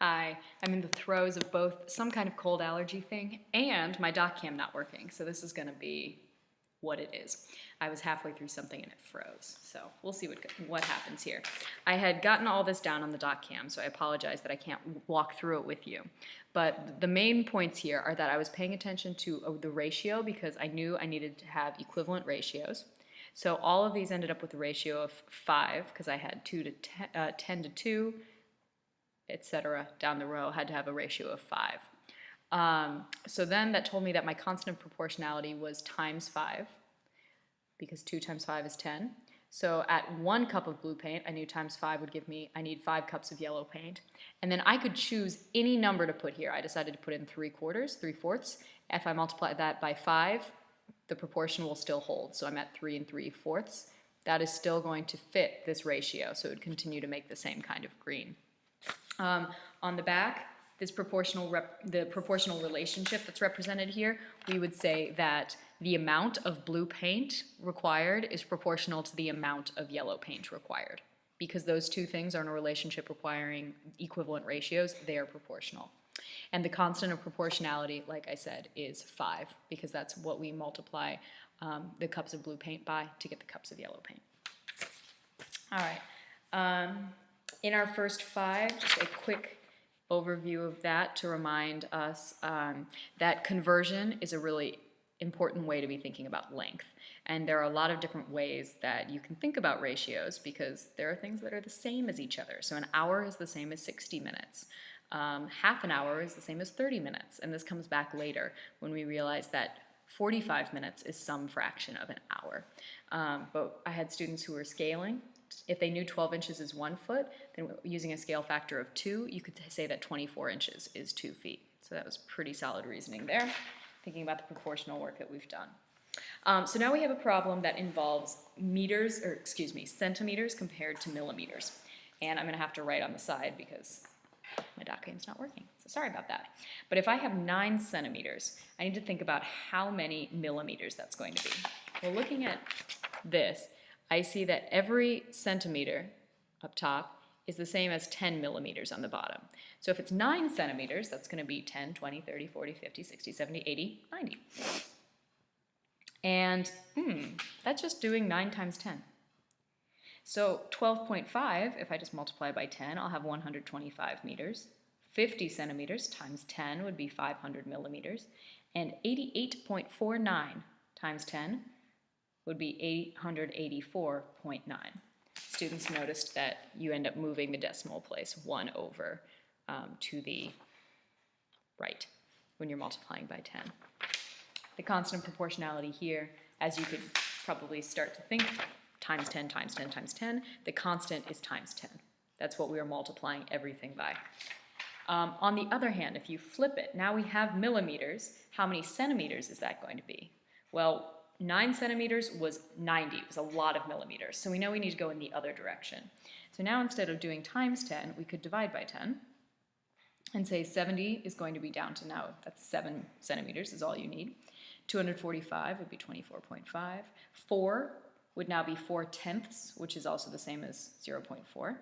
Hi, I'm in the throes of both some kind of cold allergy thing and my doc cam not working, so this is going to be what it is. I was halfway through something and it froze, so we'll see what happens here. I had gotten all this down on the doc cam, so I apologize that I can't walk through it with you. But the main points here are that I was paying attention to the ratio because I knew I needed to have equivalent ratios. So all of these ended up with a ratio of 5 because I had 10 to 2, etc. down the row had to have a ratio of 5. So then that told me that my constant of proportionality was times 5, because 2 times 5 is 10. So at 1 cup of blue paint, I knew times 5 would give me, I need 5 cups of yellow paint. And then I could choose any number to put here. I decided to put in 3/4. If I multiply that by 5, the proportion will still hold. So I'm at 3 3/4. That is still going to fit this ratio, so it would continue to make the same kind of green. On the back, the proportional relationship that's represented here, we would say that the amount of blue paint required is proportional to the amount of yellow paint required. Because those two things are in a relationship requiring equivalent ratios, they are proportional. And the constant of proportionality, like I said, is 5, because that's what we multiply the cups of blue paint by to get the cups of yellow paint. All right. In our first 5, just a quick overview of that to remind us that conversion is a really important way to be thinking about length. And there are a lot of different ways that you can think about ratios because there are things that are the same as each other. So an hour is the same as 60 minutes. Half an hour is the same as 30 minutes. And this comes back later when we realize that 45 minutes is some fraction of an hour. But I had students who were scaling. If they knew 12 inches is 1 foot, then using a scale factor of 2, you could say that 24 inches is 2 feet. So that was pretty solid reasoning there, thinking about the proportional work that we've done. So now we have a problem that involves centimeters compared to millimeters. And I'm going to have to write on the side because my DocGame's not working. So sorry about that. But if I have 9 centimeters, I need to think about how many millimeters that's going to be. Well, looking at this, I see that every centimeter up top is the same as 10 millimeters on the bottom. So if it's 9 centimeters, that's going to be 10, 20, 30, 40, 50, 60, 70, 80, 90. And that's just doing 9 times 10. So 12.5, if I just multiply by 10, I'll have 125 meters. 50 centimeters times 10 would be 500 millimeters. And 88.49 times 10 would be 884.9. Students noticed that you end up moving the decimal place 1 over to the right when you're multiplying by 10. The constant proportionality here, as you could probably start to think, times 10 times 10 times 10, the constant is times 10. That's what we are multiplying everything by. On the other hand, if you flip it, now we have millimeters. How many centimeters is that going to be? Well, 9 centimeters was 90. It was a lot of millimeters. So we know we need to go in the other direction. So now instead of doing times 10, we could divide by 10 and say 70 is going to be down to now, that's 7 centimeters is all you need. 245 would be 24.5. 4 would now be 4/10, which is also the same as 0.4.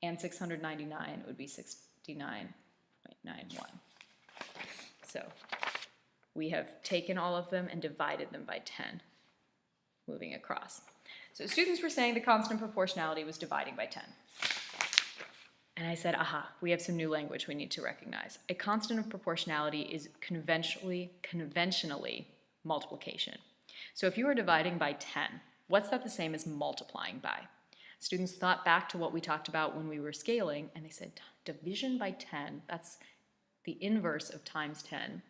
And 699 would be 69.91. So we have taken all of them and divided them by 10, moving across. So students were saying the constant proportionality was dividing by 10. And I said, aha, we have some new language we need to recognize. A constant of proportionality is conventionally multiplication. So if you were dividing by 10, what's that the same as multiplying by? Students thought back to what we talked about when we were scaling, and they said, division by 10, that's the inverse of times 10.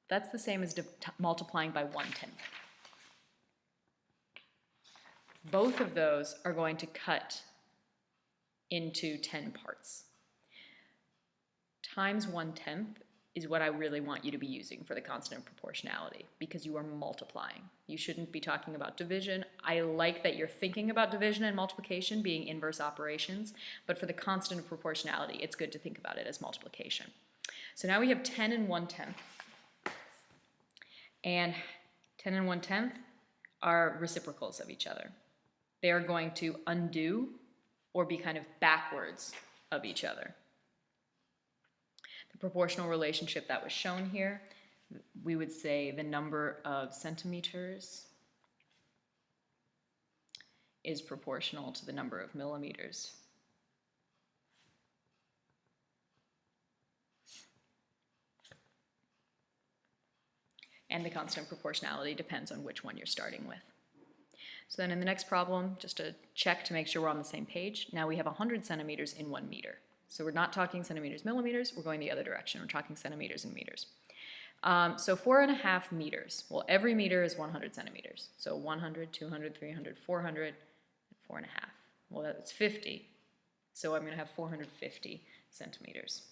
That's the same as multiplying by 1/10. Both of those are going to cut into 10 parts. Times 1/10 is what I really want you to be using for the constant of proportionality because you are multiplying. You shouldn't be talking about division. I like that you're thinking about division and multiplication being inverse operations, but for the constant of proportionality, it's good to think about it as multiplication. So now we have 10 and 1/10. And 10 and 1/10 are reciprocals of each other. They are going to undo or be kind of backwards of each other. The proportional relationship that was shown here, we would say the number of centimeters is proportional to the number of millimeters. And the constant proportionality depends on which one you're starting with. So then in the next problem, just to check to make sure we're on the same page, now we have 100 centimeters in 1 meter. So we're not talking centimeters, millimeters, we're going the other direction. We're talking centimeters and meters. So 4.5 meters. Well, every meter is 100 centimeters. So 100, 200, 300, 400, 4.5. Well, that's 50. So I'm going to have 450 centimeters.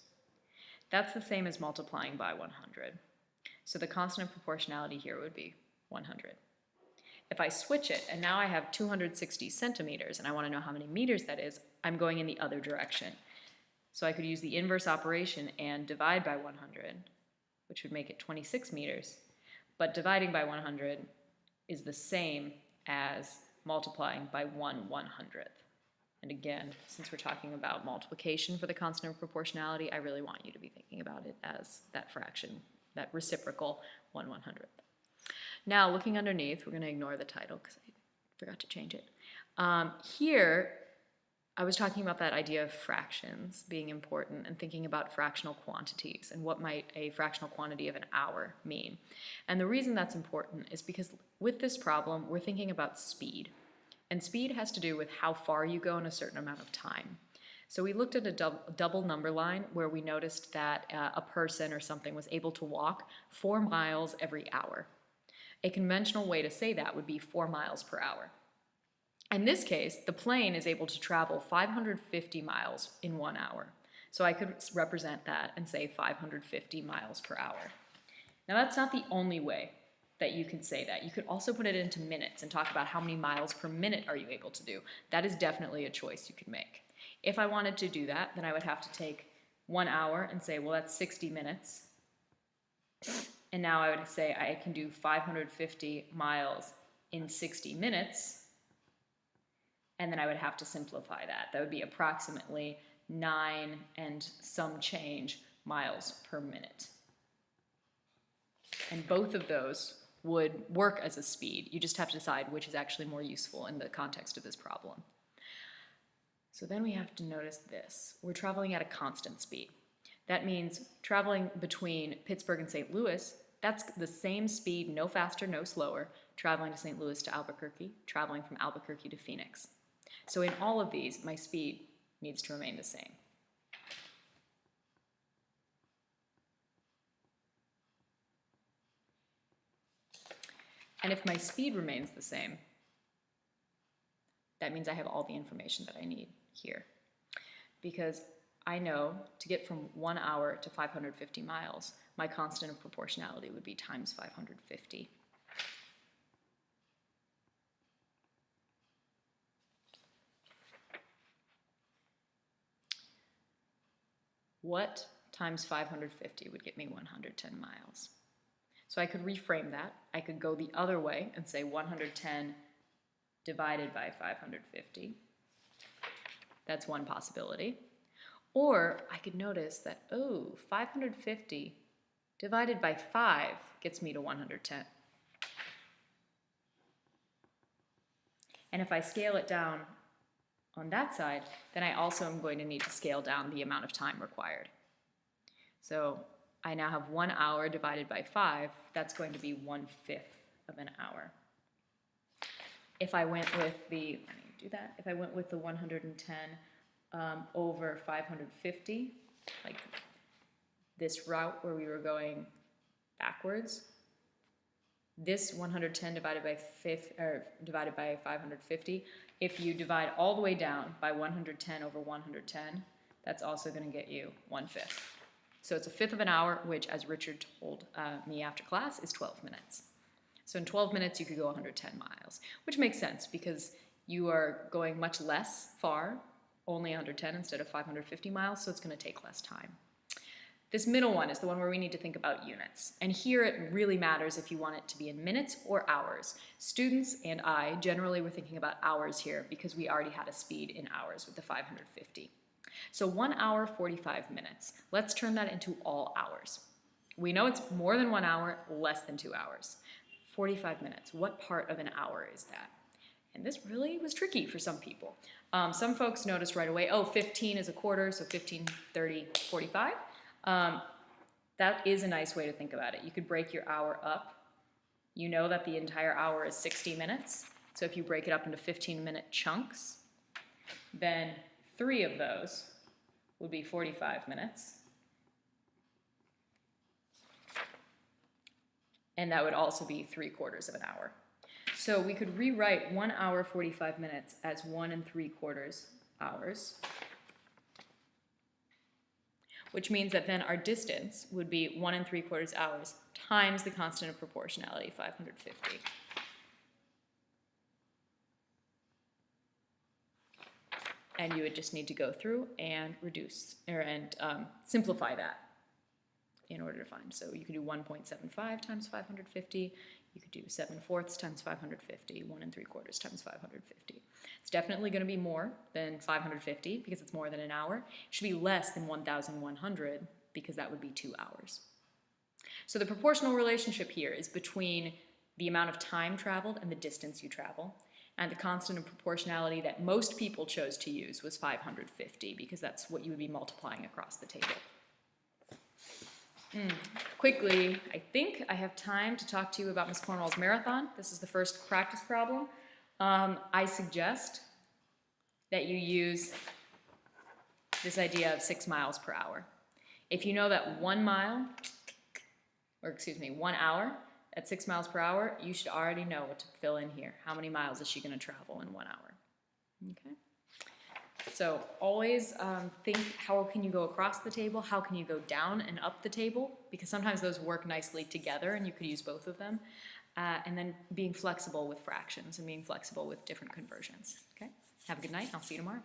That's the same as multiplying by 100. So the constant of proportionality here would be 100. If I switch it, and now I have 260 centimeters, and I want to know how many meters that is, I'm going in the other direction. So I could use the inverse operation and divide by 100, which would make it 26 meters. But dividing by 100 is the same as multiplying by 1/100th. And again, since we're talking about multiplication for the constant of proportionality, I really want you to be thinking about it as that fraction, that reciprocal 1/100th. Now, looking underneath, we're going to ignore the title because I forgot to change it. Here, I was talking about that idea of fractions being important and thinking about fractional quantities and what might a fractional quantity of an hour mean. And the reason that's important is because with this problem, we're thinking about speed. And speed has to do with how far you go in a certain amount of time. So we looked at a double number line where we noticed that a person or something was able to walk 4 miles every hour. A conventional way to say that would be 4 miles per hour. In this case, the plane is able to travel 550 miles in 1 hour. So I could represent that and say 550 miles per hour. Now that's not the only way that you can say that. You could also put it into minutes and talk about how many miles per minute are you able to do. That is definitely a choice you could make. If I wanted to do that, then I would have to take 1 hour and say, well, that's 60 minutes. And now I would say I can do 550 miles in 60 minutes. And then I would have to simplify that. That would be approximately 9 and some change miles per minute. And both of those would work as a speed. You just have to decide which is actually more useful in the context of this problem. So then we have to notice this. We're traveling at a constant speed. That means traveling between Pittsburgh and St. Louis, that's the same speed, no faster, no slower, traveling to St. Louis to Albuquerque, traveling from Albuquerque to Phoenix. So in all of these, my speed needs to remain the same. And if my speed remains the same, that means I have all the information that I need here. Because I know to get from 1 hour to 550 miles, my constant of proportionality would be times 550. What times 550 would get me 110 miles? So I could reframe that. I could go the other way and say 110 divided by 550. That's one possibility. Or I could notice that, 550 divided by 5 gets me to 110. And if I scale it down on that side, then I also am going to need to scale down the amount of time required. So I now have 1 hour divided by 5, that's going to be 1/5 of an hour. If I went with the, let me do that, if I went with the 110 over 550, like this route where we were going backwards, this 110 divided by 550, if you divide all the way down by 110 over 110, that's also going to get you 1/5. So it's 1/5 of an hour, which, as Richard told me after class, is 12 minutes. So in 12 minutes, you could go 110 miles, which makes sense because you are going much less far, only 110 instead of 550 miles, so it's going to take less time. This middle one is the one where we need to think about units. And here it really matters if you want it to be in minutes or hours. Students and I generally were thinking about hours here because we already had a speed in hours with the 550. So 1 hour, 45 minutes. Let's turn that into all hours. We know it's more than 1 hour, less than 2 hours. 45 minutes. What part of an hour is that? And this really was tricky for some people. Some folks noticed right away, oh, 15 is a quarter, so 15, 30, 45. That is a nice way to think about it. You could break your hour up. You know that the entire hour is 60 minutes. So if you break it up into 15-minute chunks, then 3 of those would be 45 minutes. And that would also be 3/4 of an hour. So we could rewrite 1 hour, 45 minutes as 1 3/4 hours, which means that then our distance would be 1 3/4 hours times the constant of proportionality, 550. And you would just need to go through and simplify that in order to find. So you could do 1.75 times 550. You could do 7/4 times 550, 1 3/4 times 550. It's definitely going to be more than 550 because it's more than an hour. It should be less than 1,100 because that would be 2 hours. So the proportional relationship here is between the amount of time traveled and the distance you travel. And the constant of proportionality that most people chose to use was 550 because that's what you would be multiplying across the table. Quickly, I think I have time to talk to you about Ms. Cornwall's marathon. This is the first practice problem. I suggest that you use this idea of 6 miles per hour. If you know that 1 hour at 6 miles per hour, you should already know what to fill in here. How many miles is she going to travel in 1 hour? Okay. So always think, how can you go across the table? How can you go down and up the table? Because sometimes those work nicely together and you could use both of them. And then being flexible with fractions and being flexible with different conversions. Okay? Have a good night. I'll see you tomorrow.